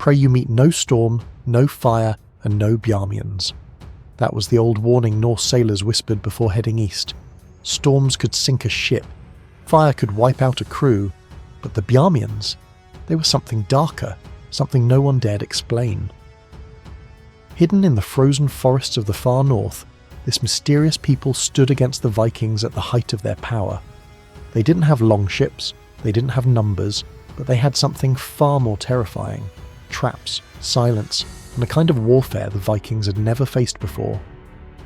Pray you meet no storm, no fire, and no Bjarmians. That was the old warning Norse sailors whispered before heading east. Storms could sink a ship, fire could wipe out a crew, but the Bjarmians, they were something darker, something no one dared explain. Hidden in the frozen forests of the far north, this mysterious people stood against the Vikings at the height of their power. They didn't have longships, they didn't have numbers, but they had something far more terrifying: traps, silence, and a kind of warfare the Vikings had never faced before.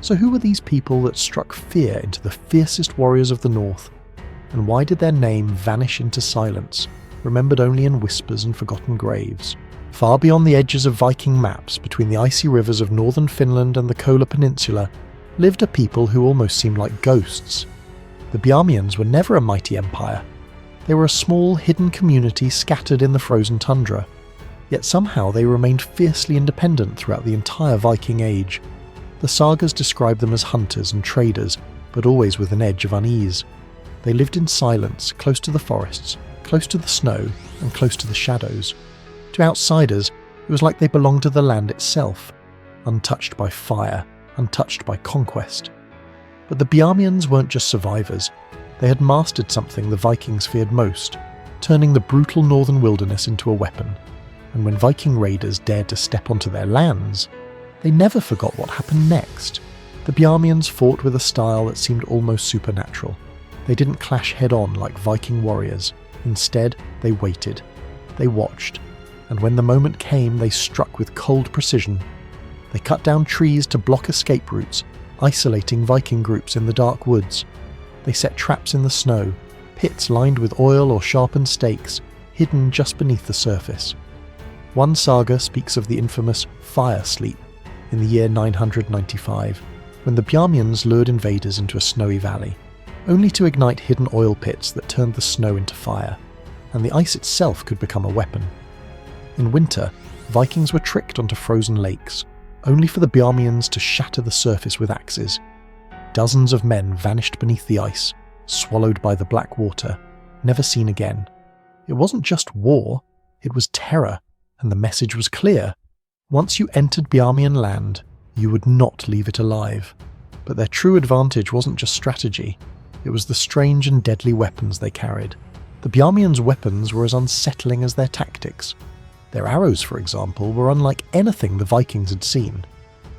So who were these people that struck fear into the fiercest warriors of the north? And why did their name vanish into silence, remembered only in whispers and forgotten graves? Far beyond the edges of Viking maps, between the icy rivers of northern Finland and the Kola Peninsula, lived a people who almost seemed like ghosts. The Bjarmians were never a mighty empire. They were a small, hidden community scattered in the frozen tundra. Yet somehow they remained fiercely independent throughout the entire Viking Age. The sagas describe them as hunters and traders, but always with an edge of unease. They lived in silence, close to the forests, close to the snow, and close to the shadows. To outsiders, it was like they belonged to the land itself, untouched by fire, untouched by conquest. But the Bjarmians weren't just survivors. They had mastered something the Vikings feared most, turning the brutal northern wilderness into a weapon. And when Viking raiders dared to step onto their lands, they never forgot what happened next. The Bjarmians fought with a style that seemed almost supernatural. They didn't clash head-on like Viking warriors. Instead, they waited. They watched. And when the moment came, they struck with cold precision. They cut down trees to block escape routes, isolating Viking groups in the dark woods. They set traps in the snow, pits lined with oil or sharpened stakes, hidden just beneath the surface. One saga speaks of the infamous fire sleep in the year 995, when the Bjarmians lured invaders into a snowy valley, only to ignite hidden oil pits that turned the snow into fire, and the ice itself could become a weapon. In winter, Vikings were tricked onto frozen lakes, only for the Bjarmians to shatter the surface with axes. Dozens of men vanished beneath the ice, swallowed by the black water, never seen again. It wasn't just war, it was terror, and the message was clear. Once you entered Bjarmian land, you would not leave it alive. But their true advantage wasn't just strategy, it was the strange and deadly weapons they carried. The Bjarmians' weapons were as unsettling as their tactics. Their arrows, for example, were unlike anything the Vikings had seen.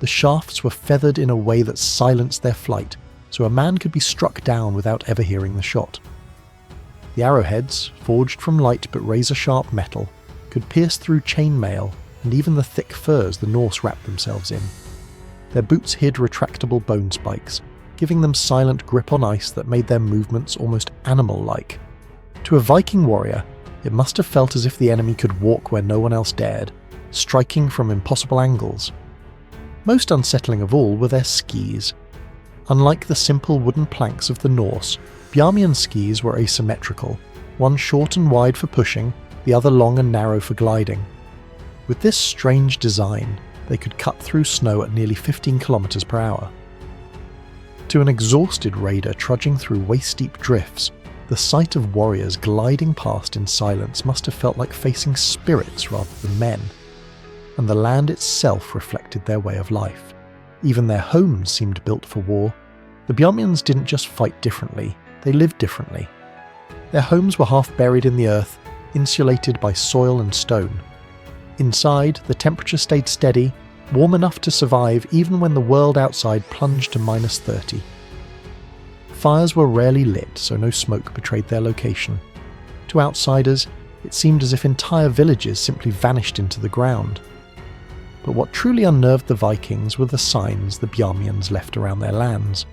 The shafts were feathered in a way that silenced their flight, so a man could be struck down without ever hearing the shot. The arrowheads, forged from light but razor-sharp metal, could pierce through chainmail and even the thick furs the Norse wrapped themselves in. Their boots hid retractable bone spikes, giving them silent grip on ice that made their movements almost animal-like. To a Viking warrior, it must have felt as if the enemy could walk where no one else dared, striking from impossible angles. Most unsettling of all were their skis. Unlike the simple wooden planks of the Norse, Bjarmian skis were asymmetrical, one short and wide for pushing, the other long and narrow for gliding. With this strange design, they could cut through snow at nearly 15 kilometers per hour. To an exhausted raider trudging through waist-deep drifts, the sight of warriors gliding past in silence must have felt like facing spirits rather than men. And the land itself reflected their way of life. Even their homes seemed built for war. The Bjarmians didn't just fight differently, they lived differently. Their homes were half buried in the earth, insulated by soil and stone. Inside, the temperature stayed steady, warm enough to survive even when the world outside plunged to -30. Fires were rarely lit, so no smoke betrayed their location. To outsiders, it seemed as if entire villages simply vanished into the ground. But what truly unnerved the Vikings were the signs the Bjarmians left around their lands.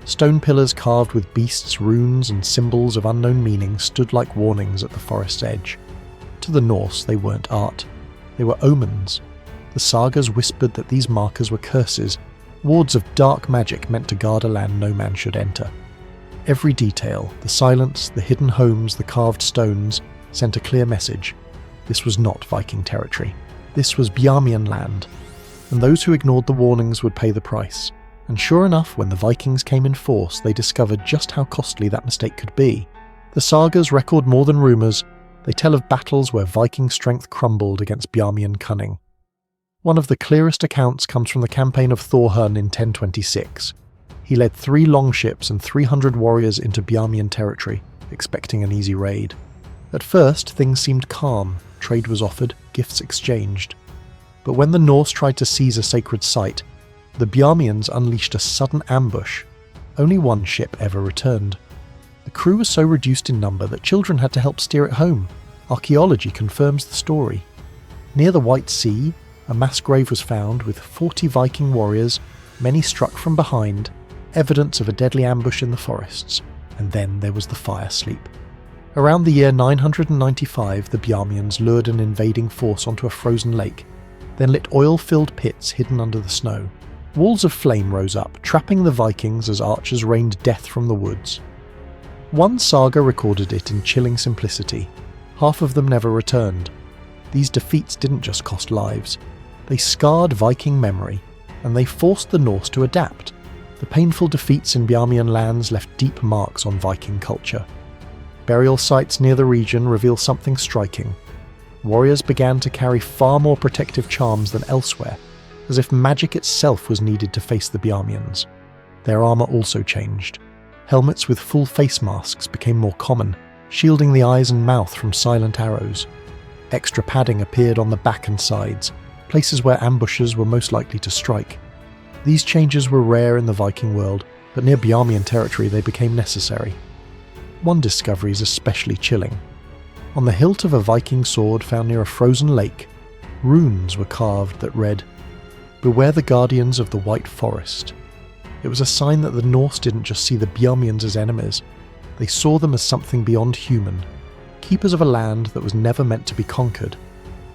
Stone pillars carved with beasts, runes, and symbols of unknown meaning stood like warnings at the forest's edge. To the Norse, they weren't art. They were omens. The sagas whispered that these markers were curses, wards of dark magic meant to guard a land no man should enter. Every detail, the silence, the hidden homes, the carved stones, sent a clear message. This was not Viking territory. This was Bjarmian land, and those who ignored the warnings would pay the price. And sure enough, when the Vikings came in force, they discovered just how costly that mistake could be. The sagas record more than rumours. They tell of battles where Viking strength crumbled against Bjarmian cunning. One of the clearest accounts comes from the campaign of Thorhun in 1026. He led 3 longships and 300 warriors into Bjarmian territory, expecting an easy raid. At first, things seemed calm, trade was offered, gifts exchanged. But when the Norse tried to seize a sacred site, the Bjarmians unleashed a sudden ambush. Only one ship ever returned. The crew was so reduced in number that children had to help steer it home. Archaeology confirms the story. Near the White Sea, a mass grave was found with 40 Viking warriors, many struck from behind, evidence of a deadly ambush in the forests, and then there was the fire sleep. Around the year 995, the Bjarmians lured an invading force onto a frozen lake, then lit oil-filled pits hidden under the snow. Walls of flame rose up, trapping the Vikings as archers rained death from the woods. One saga recorded it in chilling simplicity. Half of them never returned. These defeats didn't just cost lives. They scarred Viking memory, and they forced the Norse to adapt. The painful defeats in Bjarmian lands left deep marks on Viking culture. Burial sites near the region reveal something striking. Warriors began to carry far more protective charms than elsewhere, as if magic itself was needed to face the Bjarmians. Their armour also changed. Helmets with full face masks became more common, shielding the eyes and mouth from silent arrows. Extra padding appeared on the back and sides, places where ambushers were most likely to strike. These changes were rare in the Viking world, but near Bjarmian territory they became necessary. One discovery is especially chilling. On the hilt of a Viking sword found near a frozen lake, runes were carved that read, "Beware the guardians of the White Forest." It was a sign that the Norse didn't just see the Bjarmians as enemies, they saw them as something beyond human, keepers of a land that was never meant to be conquered,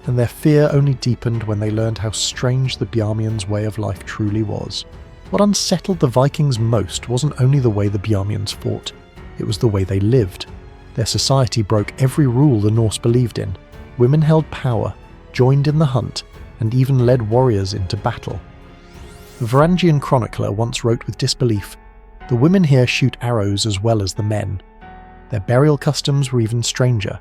and their fear only deepened when they learned how strange the Bjarmians' way of life truly was. What unsettled the Vikings most wasn't only the way the Bjarmians fought, it was the way they lived. Their society broke every rule the Norse believed in. Women held power, joined in the hunt, and even led warriors into battle. The Varangian chronicler once wrote with disbelief, "The women here shoot arrows as well as the men." Their burial customs were even stranger.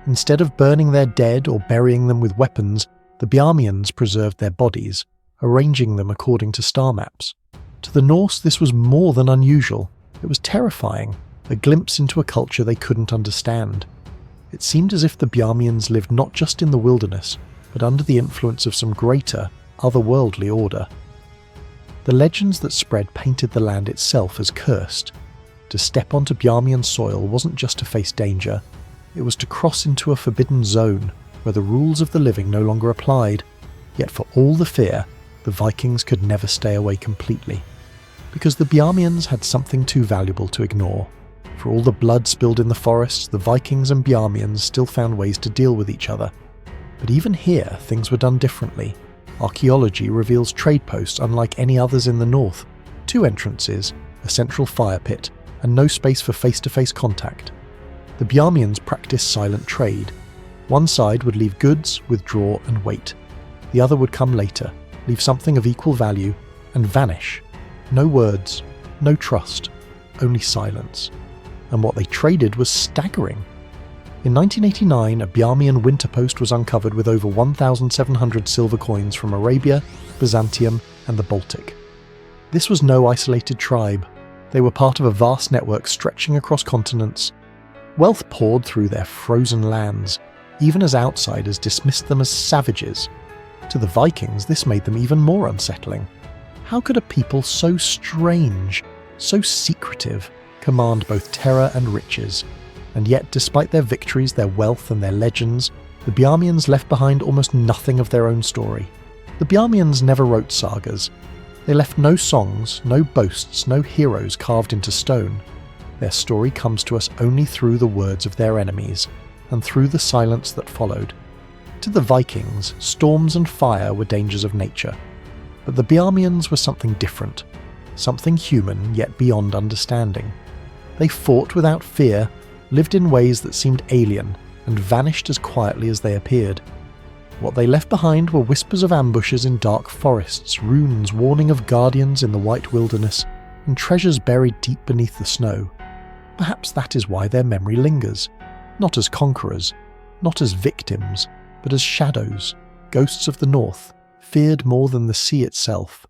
Instead of burning their dead or burying them with weapons, the Bjarmians preserved their bodies, arranging them according to star maps. To the Norse, this was more than unusual. It was terrifying, a glimpse into a culture they couldn't understand. It seemed as if the Bjarmians lived not just in the wilderness, but under the influence of some greater, otherworldly order. The legends that spread painted the land itself as cursed. To step onto Bjarmian soil wasn't just to face danger, it was to cross into a forbidden zone where the rules of the living no longer applied. Yet for all the fear, the Vikings could never stay away completely. Because the Bjarmians had something too valuable to ignore. For all the blood spilled in the forests, the Vikings and Bjarmians still found ways to deal with each other. But even here, things were done differently. Archaeology reveals trade posts unlike any others in the north. 2 entrances, a central fire pit, and no space for face-to-face contact. The Bjarmians practiced silent trade. One side would leave goods, withdraw, and wait. The other would come later, leave something of equal value, and vanish. No words, no trust, only silence. And what they traded was staggering. In 1989, a Bjarmian winter post was uncovered with over 1,700 silver coins from Arabia, Byzantium, and the Baltic. This was no isolated tribe. They were part of a vast network stretching across continents. Wealth poured through their frozen lands, even as outsiders dismissed them as savages. To the Vikings, this made them even more unsettling. How could a people so strange, so secretive, command both terror and riches? And yet, despite their victories, their wealth, and their legends, the Bjarmians left behind almost nothing of their own story. The Bjarmians never wrote sagas. They left no songs, no boasts, no heroes carved into stone. Their story comes to us only through the words of their enemies, and through the silence that followed. To the Vikings, storms and fire were dangers of nature. But the Bjarmians were something different, something human yet beyond understanding. They fought without fear, lived in ways that seemed alien, and vanished as quietly as they appeared. What they left behind were whispers of ambushes in dark forests, runes warning of guardians in the white wilderness, and treasures buried deep beneath the snow. Perhaps that is why their memory lingers, not as conquerors, not as victims, but as shadows, ghosts of the north, feared more than the sea itself.